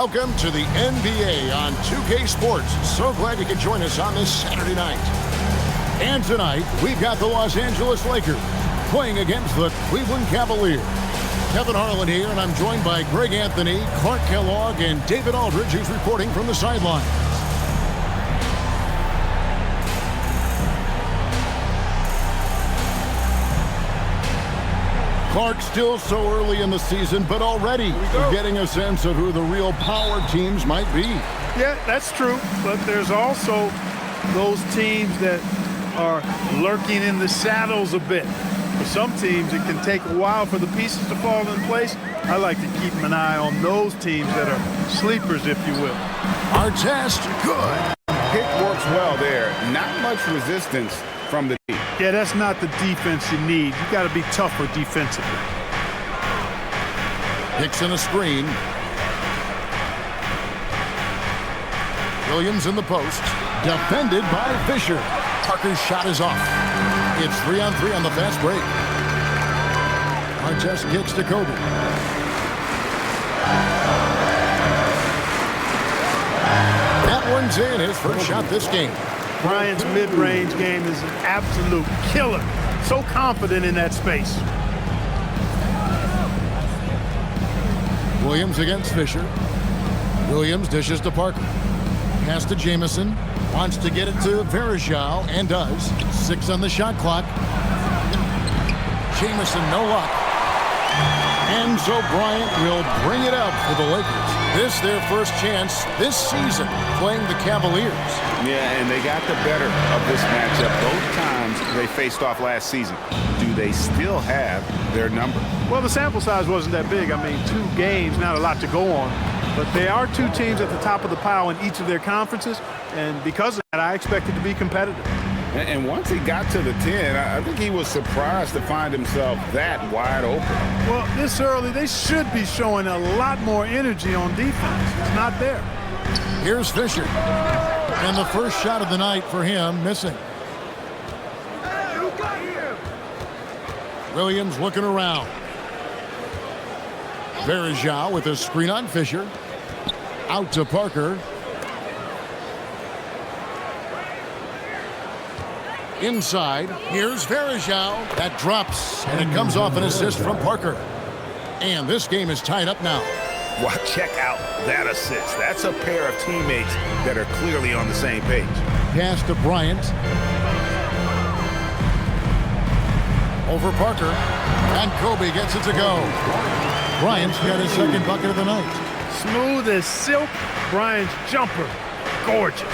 Welcome to the NBA on 2K Sports. So glad you could join us on this Saturday night. And tonight, we've got the Los Angeles Lakers playing against the Cleveland Cavaliers. Kevin Harlan here, and I'm joined by Greg Anthony, Clark Kellogg, and David Aldridge, who's reporting from the sideline. Clark, still so early in the season, but already we're getting a sense of who the real power teams might be. Yeah, that's true, but there's also those teams that are lurking in the shadows a bit. For some teams, it can take a while for the pieces to fall in place. I like to keep an eye on those teams that are sleepers, if you will. Our test, good. Pick works well there. Not much resistance from the team. Yeah, that's not the defense you need. You got to be tougher defensively. Hicks in a screen. Williams in the post. Defended by Fisher. Parker's shot is off. It's 3-on-3 on the fast break. Artest kicks to Kobe. That one's in. His first shot this game. Bryant's mid-range game is an absolute killer. So confident in that space. Williams against Fisher. Williams dishes to Parker. Pass to Jamison. Wants to get it to Verajao, and does. 6 on the shot clock. Jamison, no luck. And so Bryant will bring it up for the Lakers. This their first chance this season playing the Cavaliers. Yeah, and they got the better of this matchup both times they faced off last season. Do they still have their number? Well, the sample size wasn't that big. I mean, 2 games, not a lot to go on. But they are 2 teams at the top of the pile in each of their conferences. And because of that, I expect it to be competitive. And once he got to the 10, I think he was surprised to find himself that wide open. Well, this early, they should be showing a lot more energy on defense. It's not there. Here's Fisher. And the first shot of the night for him, missing. Williams looking around. Verajao with a screen on Fisher. Out to Parker. Inside, here's Verajao. That drops, and it comes off an assist from Parker. And this game is tied up now. Well, check out that assist. That's a pair of teammates that are clearly on the same page. Pass to Bryant. Over Parker. And Kobe gets it to go. Bryant's got his second bucket of the night. Smooth as silk. Bryant's jumper. Gorgeous.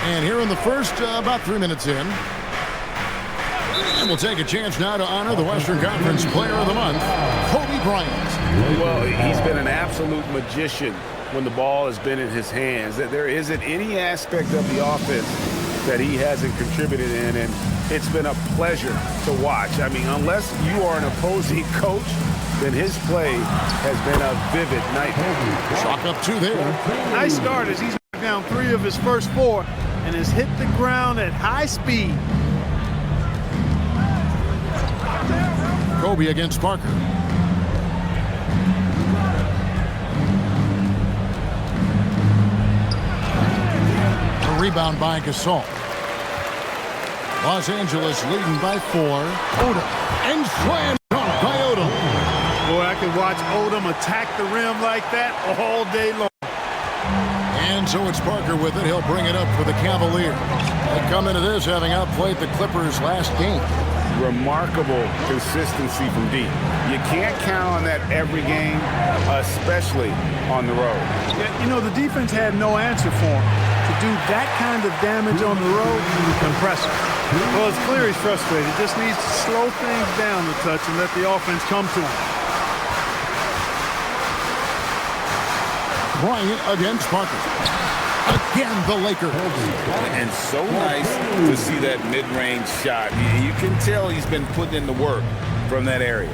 And here in the first, about 3 minutes in. And we'll take a chance now to honor the Western Conference Player of the Month, Kobe Bryant. Well, he's been an absolute magician when the ball has been in his hands. There isn't any aspect of the offense that he hasn't contributed in, and it's been a pleasure to watch. I mean, unless you are an opposing coach, then his play has been a vivid nightmare. Chalk up 2 there. Nice start as he's knocked down 3 of his first 4 and has hit the ground at high speed. Kobe against Parker. A rebound by Gasol. Los Angeles leading by 4. Odom. And slam dunk by Odom. Boy, I could watch Odom attack the rim like that all day long. And so it's Parker with it. He'll bring it up for the Cavaliers. They come into this having outplayed the Clippers last game. Remarkable consistency from deep. You can't count on that every game, especially on the road. Yeah, you know, the defense had no answer for him. To do that kind of damage on the road, impressive. Well, it's clear he's frustrated. Just needs to slow things down a touch and let the offense come to him. Bryant against Parker. Again, the Lakers. And so nice to see that mid-range shot. You can tell he's been putting in the work from that area.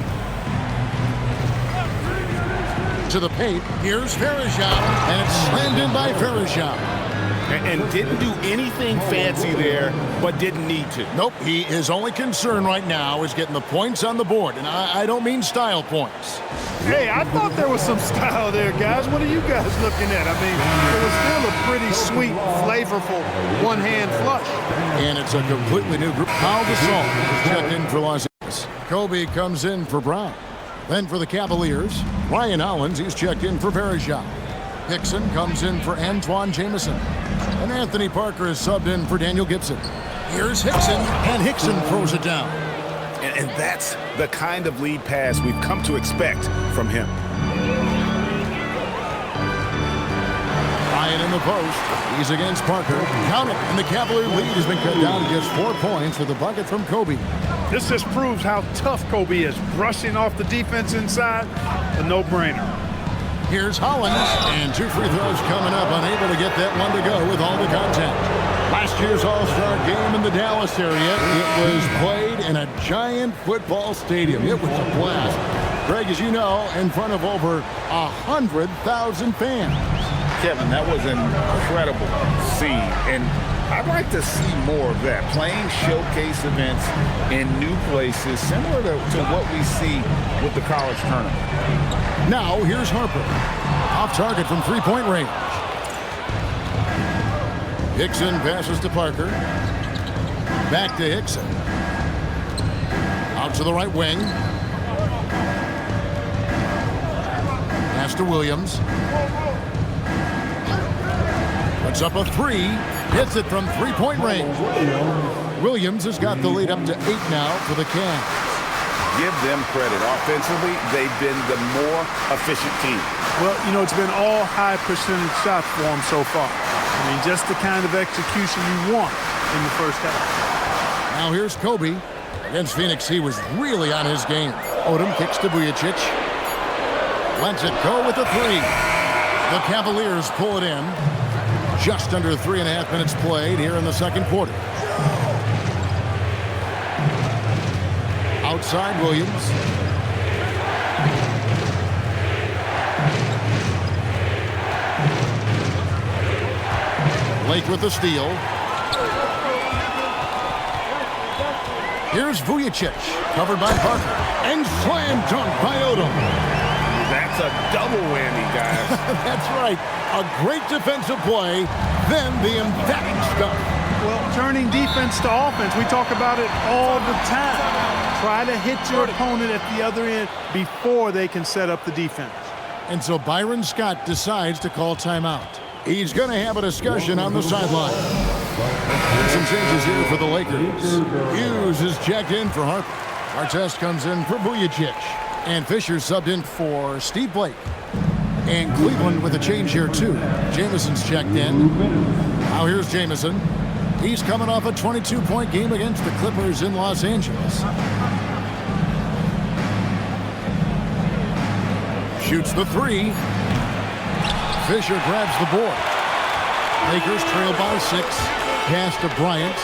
To the paint, here's Verajao, and it's slammed in by Verajao. and didn't do anything fancy there, but didn't need to. Nope, his only concern right now is getting the points on the board, and I don't mean style points. Hey, I thought there was some style there, guys. What are you guys looking at? I mean, it was still a pretty sweet, flavorful one-hand flush. And it's a completely new group. Pau Gasol is checked in for Los Angeles. Kobe comes in for Brown. Then for the Cavaliers, Ryan Hollins, he's checked in for Varejao. Hickson comes in for Antoine Jamison. And Anthony Parker is subbed in for Daniel Gibson. Here's Hickson, and Hickson throws it down. And that's the kind of lead pass we've come to expect from him. Ryan in the post. He's against Parker. Count it, and the Cavalier lead has been cut down to just 4 points with a bucket from Kobe. This just proves how tough Kobe is. Brushing off the defense inside, a no-brainer. Here's Hollins, and 2 free throws coming up, unable to get that one to go with all the contact. Last year's All-Star game in the Dallas area, it was played in a giant football stadium. It was a blast. Greg, as you know, in front of over 100,000 fans. Kevin, that was an incredible scene, and I'd like to see more of that. Playing showcase events in new places, similar to what we see with the college tournament. Now, here's Harper. Off target from three-point range. Hickson passes to Parker. Back to Hickson. Out to the right wing. Pass to Williams. Puts up a three. Hits it from three-point range. Williams has got the lead up to 8 now for the Cavs. Give them credit. Offensively, they've been the more efficient team. Well, you know, it's been all high percentage shots for them so far. I mean, just the kind of execution you want in the first half. Now here's Kobe. Against Phoenix, he was really on his game. Odom kicks to Vujacic. Lets it go with a three. The Cavaliers pull it in. Just under 3.5 minutes played here in the second quarter. Outside Williams. Lake with the steal. Here's Vujacic, covered by Parker, and slam dunk by Odom. That's a double whammy, guys. That's right. A great defensive play, then the emphatic stuff. Well, turning defense to offense, we talk about it all the time. Try to hit your opponent at the other end before they can set up the defense. And so Byron Scott decides to call timeout. He's going to have a discussion on the sideline. Some changes here for the Lakers. Hughes is checked in for Harper. Artest comes in for Vujacic. And Fisher subbed in for Steve Blake. And Cleveland with a change here, too. Jamison's checked in. Now here's Jamison. He's coming off a 22-point game against the Clippers in Los Angeles. Shoots the three. Fisher grabs the board. Lakers trail by 6. Pass to Bryant.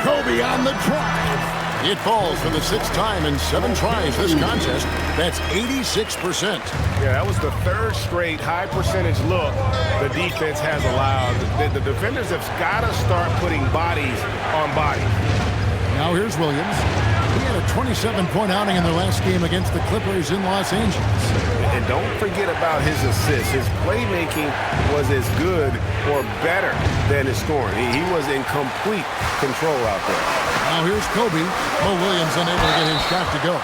Kobe on the drive. It falls for the 6th time in 7 tries this contest. That's 86%. Yeah, that was the 3rd straight high percentage look the defense has allowed. The defenders have got to start putting bodies on bodies. Now here's Williams. He had a 27-point outing in their last game against the Clippers in Los Angeles. And don't forget about his assists. His playmaking was as good or better than his scoring. He was in complete control out there. Now here's Kobe. Mo Williams unable to get his shot to go.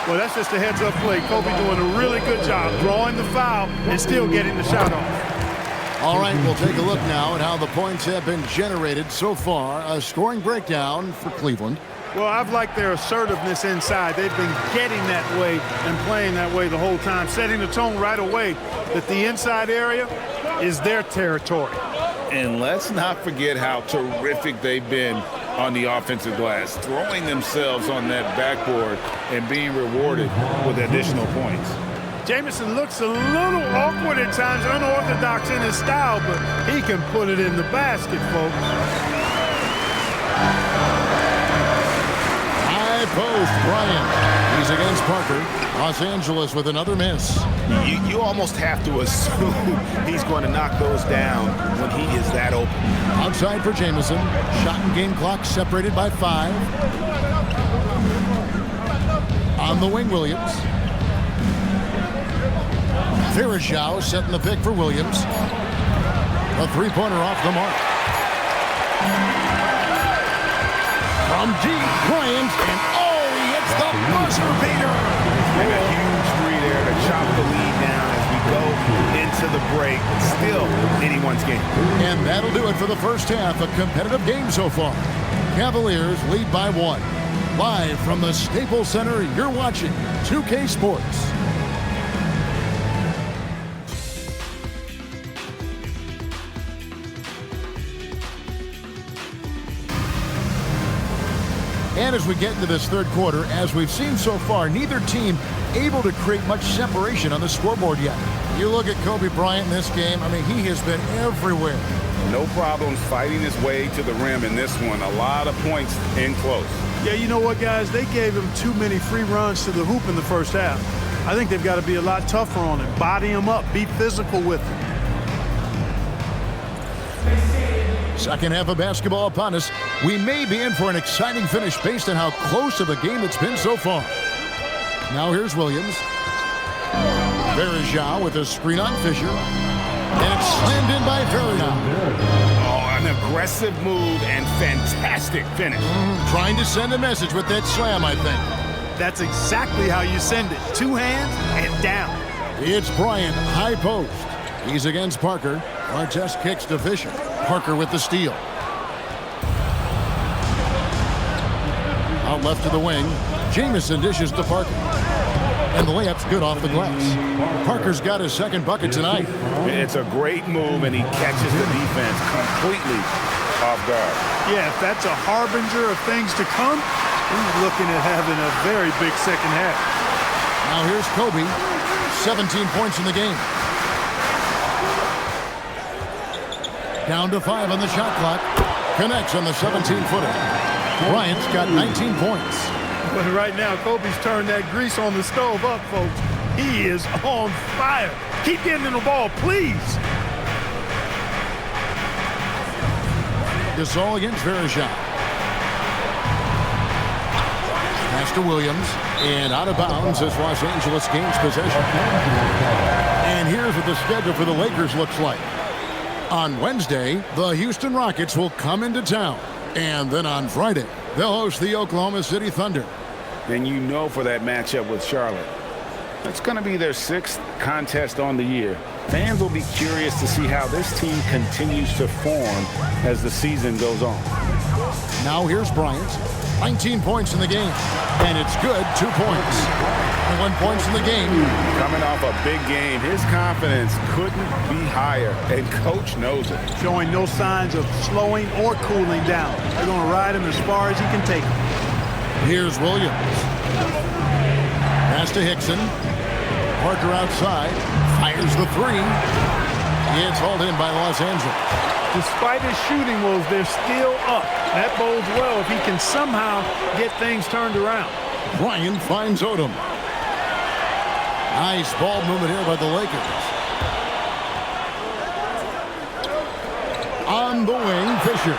Well, that's just a heads-up play. Kobe doing a really good job drawing the foul and still getting the shot off. All right, we'll take a look now at how the points have been generated so far. A scoring breakdown for Cleveland. Well, I've liked their assertiveness inside. They've been getting that way and playing that way the whole time, setting the tone right away that the inside area is their territory. And let's not forget how terrific they've been on the offensive glass, throwing themselves on that backboard and being rewarded with additional points. Jamison looks a little awkward at times, unorthodox in his style, but he can put it in the basket, folks. High post, Bryant. He's against Parker. Los Angeles with another miss. You almost have to assume he's going to knock those down when he is that open. Outside for Jamison. Shot and game clock separated by 5. On the wing, Williams. Varejao setting the pick for Williams. A three-pointer off the mark. From deep, Bryant, and he hits the buzzer beater. And a huge three there to chop the lead down as we go into the break. Still anyone's game. And that'll do it for the first half. A competitive game so far. Cavaliers lead by 1. Live from the Staples Center, you're watching 2K Sports. And as we get into this third quarter, as we've seen so far, neither team able to create much separation on the scoreboard yet. You look at Kobe Bryant in this game, I mean, he has been everywhere. No problems fighting his way to the rim in this one. A lot of points in close. Yeah, you know what, guys? They gave him too many free runs to the hoop in the first half. I think they've got to be a lot tougher on him. Body him up. Be physical with him. Second half of basketball upon us. We may be in for an exciting finish based on how close of a game it's been so far. Now here's Williams. Varejao with a screen on Fisher. And it's slammed in by Varejao. An aggressive move and fantastic finish. Trying to send a message with that slam, I think. That's exactly how you send it. 2 hands and down. It's Bryant, high post. He's against Parker. Artest kicks to Fisher. Parker with the steal. Out left to the wing. Jamison dishes to Parker. And the layup's good off the glass. Parker's got his second bucket tonight. It's a great move, and he catches the defense completely off guard. Yeah, if that's a harbinger of things to come, he's looking at having a very big second half. Now here's Kobe. 17 points in the game. Down to 5 on the shot clock. Connects on the 17-footer. Bryant's got 19 points. But right now, Kobe's turned that grease on the stove up, folks. He is on fire. Keep getting in the ball, please. Gasol against Varejao. Pass to Williams. And out of bounds as Los Angeles gains possession. And here's what the schedule for the Lakers looks like. On Wednesday, the Houston Rockets will come into town. And then on Friday, they'll host the Oklahoma City Thunder. And you know for that matchup with Charlotte, it's going to be their 6th contest on the year. Fans will be curious to see how this team continues to form as the season goes on. Now here's Bryant. 19 points in the game. And it's good, 2 points. 21 points in the game. Coming off a big game, his confidence couldn't be higher, and coach knows it. Showing no signs of slowing or cooling down. They're going to ride him as far as he can take him. Here's Williams. Pass to Hickson. Parker outside. Fires the 3. It's hauled in by Los Angeles. Despite his shooting woes, they're still up. That bodes well if he can somehow get things turned around. Bryant finds Odom. Nice ball movement here by the Lakers. On the wing, Fisher.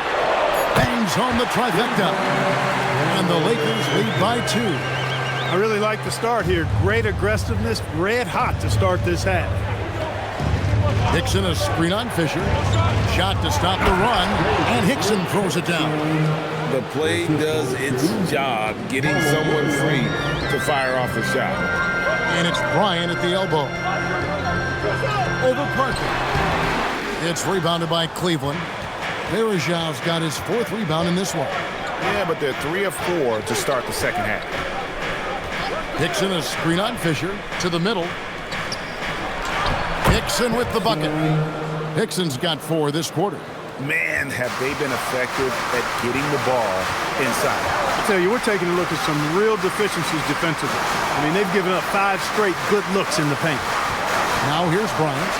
Bangs home the trifecta. And the Lakers lead by 2. I really like the start here. Great aggressiveness, red hot to start this half. Hickson a screen on Fisher. Shot to stop the run, and Hickson throws it down. The play does its job, getting someone free to fire off a shot. And it's Bryant at the elbow. Over Parker. It's rebounded by Cleveland. Varejao's got his 4th rebound in this one. Yeah, but they're 3 of 4 to start the second half. Hickson a screen on Fisher to the middle. Hickson with the bucket. Hickson's got 4 this quarter. Man, have they been effective at getting the ball inside. I tell you, we're taking a look at some real deficiencies defensively. I mean, they've given up 5 straight good looks in the paint. Now here's Bryant.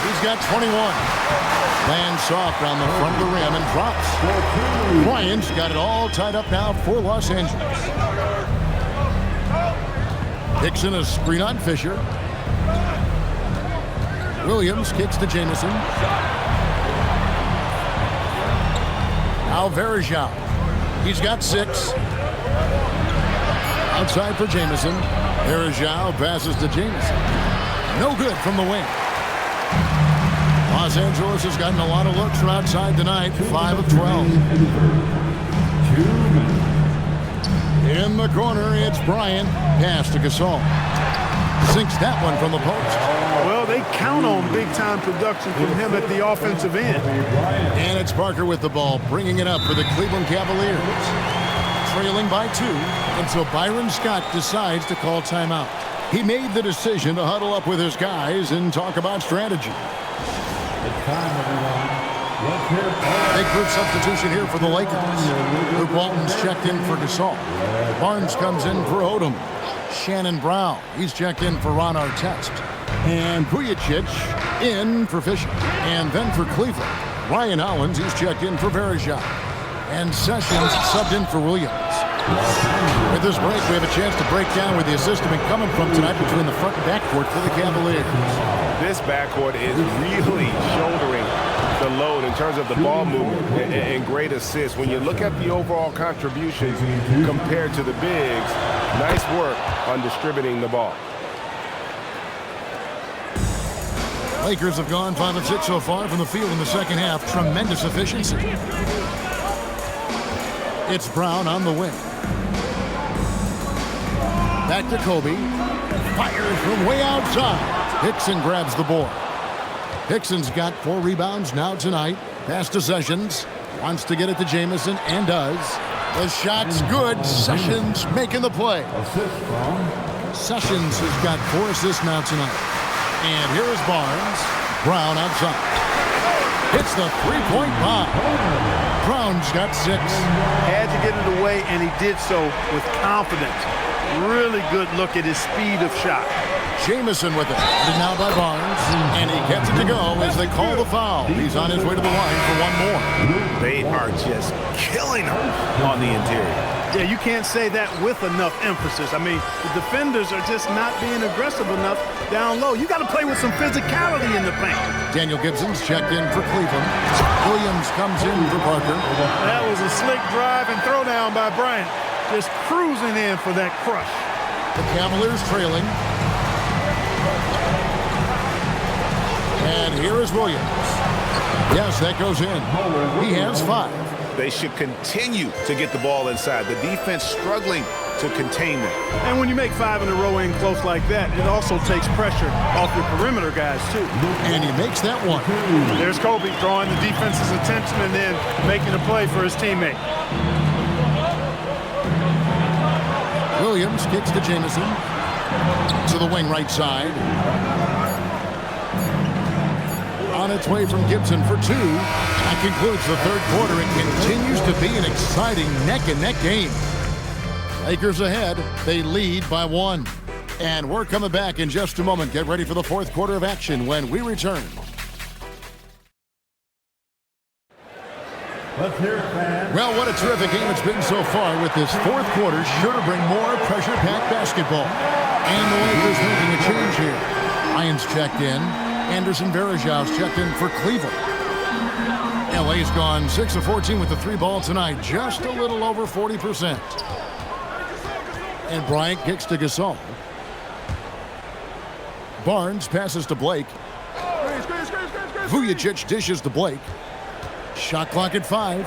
He's got 21. Lands soft on the front of the rim and drops. Bryant's got it all tied up now for Los Angeles. Dixon a screen on Fisher. Williams kicks to Jamison. Now Verjao. He's got 6. Outside for Jamison. Verjao passes to Jamison. No good from the wing. Los Angeles has gotten a lot of looks from outside tonight. 5 of 12. In the corner, it's Bryant. Pass to Gasol. Sinks that one from the post. Well, they count on big-time production from him at the offensive end. And it's Parker with the ball, bringing it up for the Cleveland Cavaliers. Trailing by 2 until Byron Scott decides to call timeout. He made the decision to huddle up with his guys and talk about strategy. Big group substitution here for the Lakers. Luke Walton's checked in for Gasol. Barnes comes in for Odom. Shannon Brown, he's checked in for Ron Artest. And Vujacic in for Fisher. And then for Cleveland, Ryan Hollins, he's checked in for Verjao. And Sessions subbed in for Williams. With this break, we have a chance to break down where the assist has been coming from tonight between the front and backcourt for the Cavaliers. This backcourt is really shouldering the load in terms of the ball movement and great assists. When you look at the overall contributions compared to the bigs, nice work on distributing the ball. Lakers have gone 5 of 6 so far from the field in the second half. Tremendous efficiency. It's Brown on the wing. Back to Kobe. Fires from way outside. Hickson grabs the board. Hickson's got 4 rebounds now tonight. Pass to Sessions. Wants to get it to Jamison and does. The shot's good. Sessions making the play. Sessions has got 4 assists now tonight. And here is Barnes. Brown outside. Hits the three-point bomb. Brown's got 6. Had to get it away, and he did so with confidence. Really good look at his speed of shot. Jamison with it. And now by Barnes. And he gets it to go as they call the foul. He's on his way to the line for 1 more. They are just killing him on the interior. Yeah, you can't say that with enough emphasis. I mean, the defenders are just not being aggressive enough down low. You got to play with some physicality in the paint. Daniel Gibson's checked in for Cleveland. Williams comes in for Parker. That was a slick drive and throwdown by Bryant. Just cruising in for that crush. The Cavaliers trailing. And here is Williams. Yes, that goes in. He has 5. They should continue to get the ball inside. The defense struggling to contain them. And when you make 5 in a row in close like that, it also takes pressure off your perimeter guys, too. And he makes that one. There's Kobe drawing the defense's attention and then making a play for his teammate. Williams kicks to Jamison. To the wing right side. On its way from Gibson for 2. That concludes the third quarter. It continues to be an exciting neck-and-neck game. Lakers ahead. They lead by 1. And we're coming back in just a moment. Get ready for the fourth quarter of action when we return. Well, what a terrific game it's been so far, with this fourth quarter sure to bring more pressure-packed basketball. And the Lakers making a change here. Ryan's checked in. Anderson Varejau's checked in for Cleveland. LA's gone 6 of 14 with the 3 ball tonight, just a little over 40%. And Bryant kicks to Gasol. Barnes passes to Blake. Vujacic dishes to Blake. Shot clock at 5.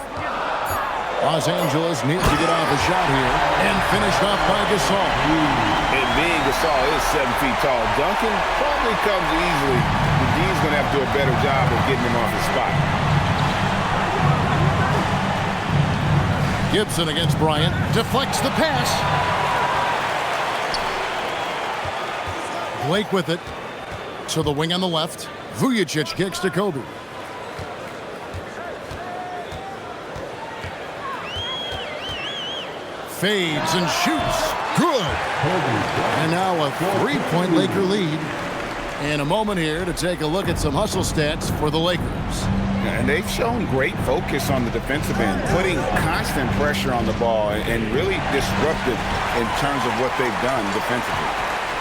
Los Angeles needs to get off a shot here. And finished off by Gasol. And being Gasol is 7 feet tall, dunking probably comes easily. The D's going to have to do a better job of getting him off his spot. Gibson against Bryant. Deflects the pass. Blake with it. To the wing on the left. Vujacic kicks to Kobe. Fades and shoots. Good. And now a 3-point Laker lead. And a moment here to take a look at some hustle stats for the Lakers. And they've shown great focus on the defensive end, putting constant pressure on the ball and really disruptive in terms of what they've done defensively.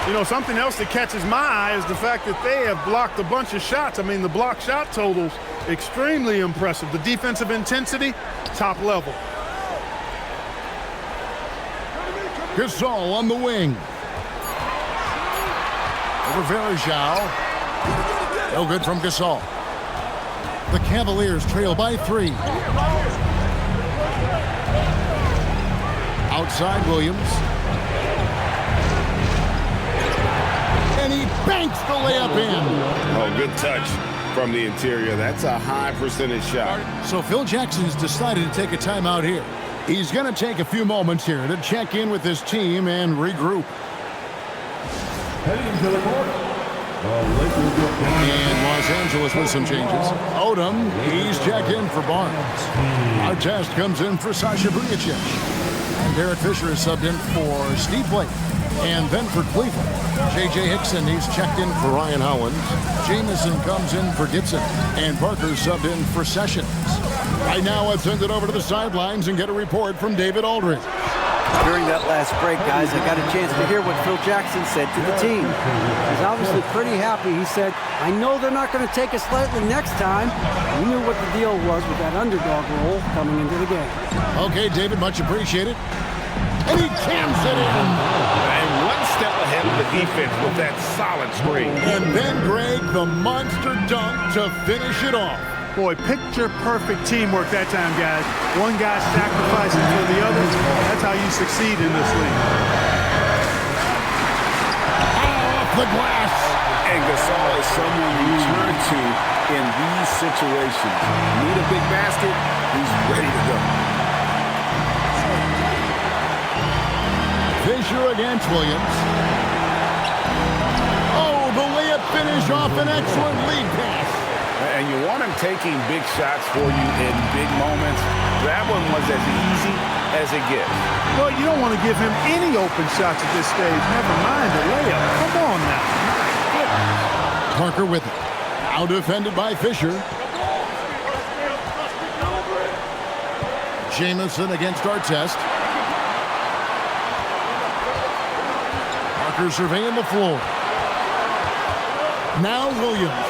You know, something else that catches my eye is the fact that they have blocked a bunch of shots. I mean, the block shot totals, extremely impressive. The defensive intensity, top level. Gasol on the wing. Over Varejao. No good from Gasol. The Cavaliers trail by 3. Outside Williams. And he banks the layup in. Oh, good touch from the interior. That's a high percentage shot. So Phil Jackson's decided to take a timeout here. He's going to take a few moments here to check in with his team and regroup. Heading to the court, And Los Angeles with some changes. Odom, he's checked in for Barnes. Artest comes in for Sasha Vujacic. And Derek Fisher is subbed in for Steve Blake. And then for Cleveland, J.J. Hickson, he's checked in for Ryan Howland. Jamison comes in for Gibson. And Parker subbed in for Sessions. Right now, let's send it over to the sidelines and get a report from David Aldridge. During that last break, guys, I got a chance to hear what Phil Jackson said to the team. He's obviously pretty happy. He said, I know they're not going to take us lightly next time. We knew what the deal was with that underdog role coming into the game. Okay, David, much appreciated. And he jams it in. And one step ahead of the defense with that solid screen. And then, Greg, the monster dunk to finish it off. Boy, picture-perfect teamwork that time, guys. One guy sacrificing for the other. That's how you succeed in this league. Off the glass. And Gasol is someone you turn to in these situations. Need a big basket, he's ready to go. Fisher against Williams. Oh, the layup finish off an excellent lead pass. And you want him taking big shots for you in big moments. That one was as easy as it gets. Well, you don't want to give him any open shots at this stage. Never mind the layup. Come on now. Parker with it. Now defended by Fisher. Jamison against Artest. Parker surveying the floor. Now Williams.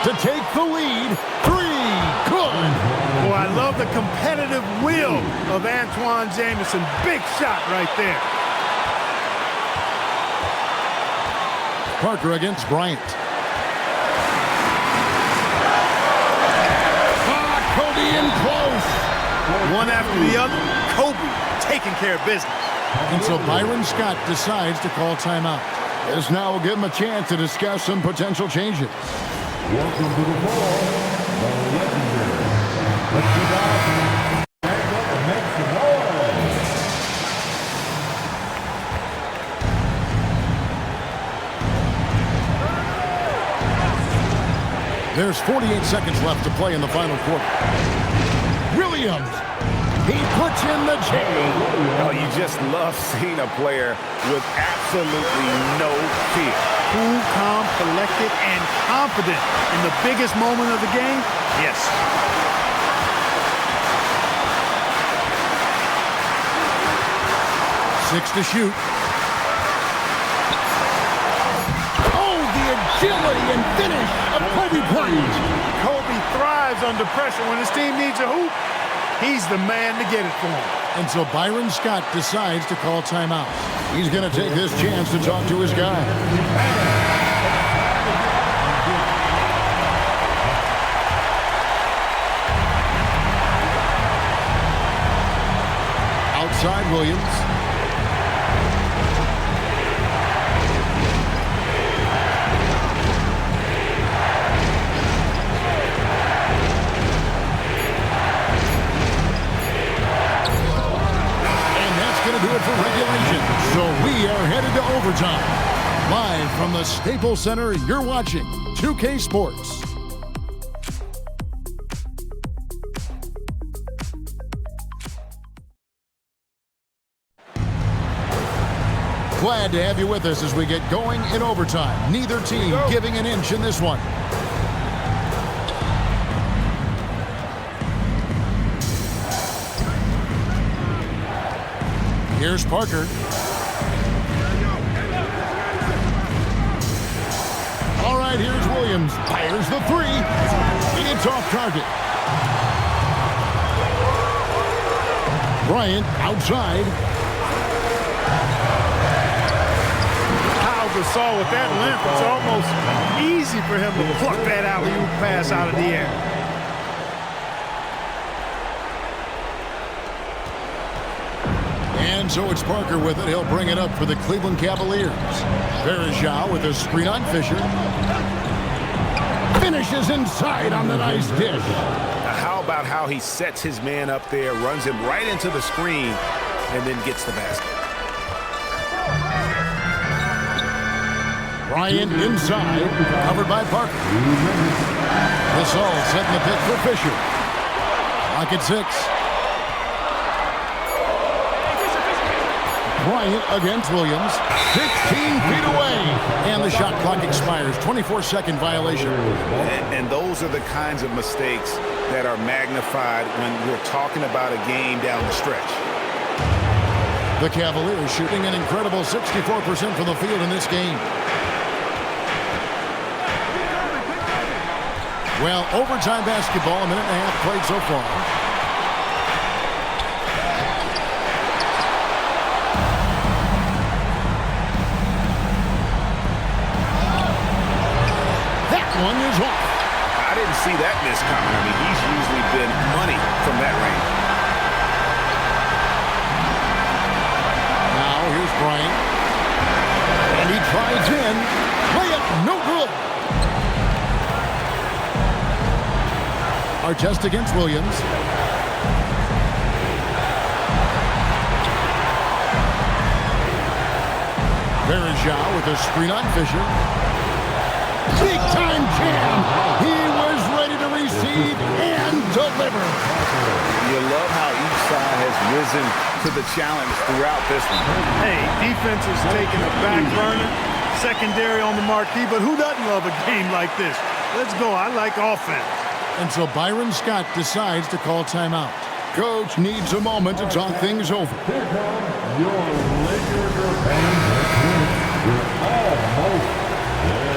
To take the lead. 3. Good. Boy, I love the competitive will of Antoine Jamison. Big shot right there. Parker against Bryant. Kobe in close. One after the other. Kobe taking care of business. And so Byron Scott decides to call timeout. This now will give him a chance to discuss some potential changes. welcome to the ball, the legendary. Let's get out, stand up and make some noise. There's 48 seconds left to play in the final quarter. Williams, he puts in the chain. Oh, you just love seeing a player with absolutely no fear. Cool, calm, collected, and confident in the biggest moment of the game? Yes. Six to shoot. Oh, the agility and finish of Kobe Bryant. Kobe thrives under pressure. When his team needs a hoop, he's the man to get it for him. And so Byron Scott decides to call timeout. He's going to take this chance to talk to his guy. Outside Williams. Going to do it for regulation. So we are headed to overtime. Live from the Staples Center, you're watching 2K Sports. Glad to have you with us as we get going in overtime. Neither team giving an inch in this one. Here's Parker. right, here's Williams. Fires the three. It's off target. Bryant outside. Gasol with that length, it's almost easy for him to pluck that alley-oop pass out of the air. And so it's Parker with it. He'll bring it up for the Cleveland Cavaliers. Verajao with a screen on Fisher. Finishes inside on the nice dish. How about how he sets his man up there, runs him right into the screen, and then gets the basket. Bryant inside, covered by Parker. Gasol setting the pick for Fisher. Clock at 6. Bryant against Williams. 15 feet away. And the shot clock expires. 24-second violation. And those are the kinds of mistakes that are magnified when we're talking about a game down the stretch. The Cavaliers shooting an incredible 64% from the field in this game. Well, overtime basketball, a minute and a half played so far. That one is off. I didn't see that miss coming. I mean, he's usually been money from that range. Now, here's Bryant. And he tries in. Layup, no good. Artest against Williams. Verajao with a screen on Fisher. Big time jam. He was ready to receive and deliver. You love how each side has risen to the challenge throughout this one. Hey, defense is taking a back burner, secondary on the marquee, but who doesn't love a game like this? Let's go. I like offense. And so Byron Scott decides to call timeout. Coach needs a moment to talk things over. Here comes your Lakers are paying You're almost there.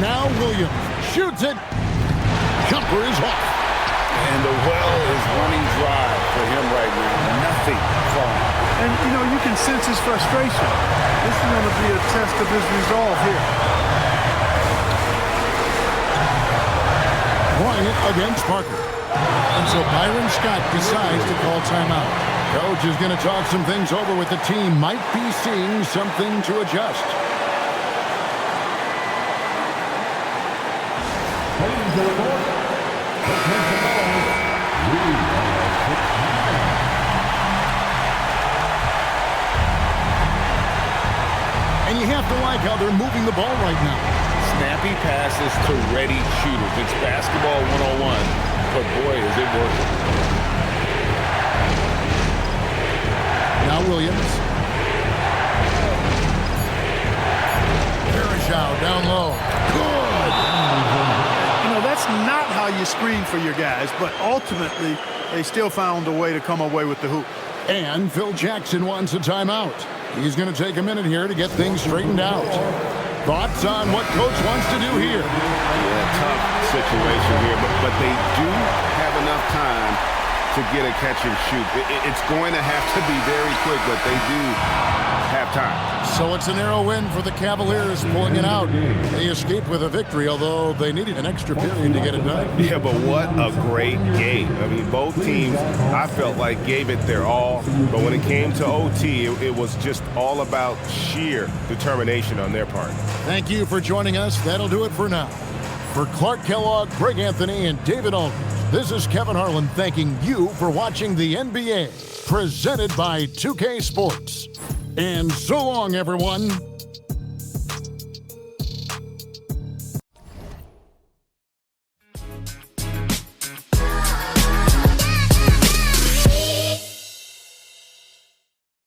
Now Williams shoots it. Jumper is off. And the well is running dry for him right now. Nothing falling. And, you know, you can sense his frustration. This is going to be a test of his resolve here. Bryant against Parker. And so Byron Scott decides to call timeout. Coach is going to talk some things over with the team. Might be seeing something to adjust. Heading to the court. And you have to like how they're moving the ball right now. Snappy passes to ready shooters. It's basketball 101, but boy, is it working. Now Williams. Verajao down low. Good. You know, that's not how you screen for your guys, but ultimately, they still found a way to come away with the hoop. And Phil Jackson wants a timeout. He's going to take a minute here to get things straightened out. Thoughts on what Coach wants to do here? Yeah, tough situation here, but they do have enough time to get a catch and shoot. It's going to have to be very quick, but they do have time. So it's a narrow win for the Cavaliers pulling it out. They escaped with a victory, although they needed an extra period to get it done. Yeah, but what a great game. I mean, both teams, I felt like, gave it their all. But when it came to OT, it was just all about sheer determination on their part. Thank you for joining us. That'll do it for now. For Clark Kellogg, Greg Anthony, and David Aldridge, this is Kevin Harlan thanking you for watching the NBA, presented by 2K Sports. And so long, everyone.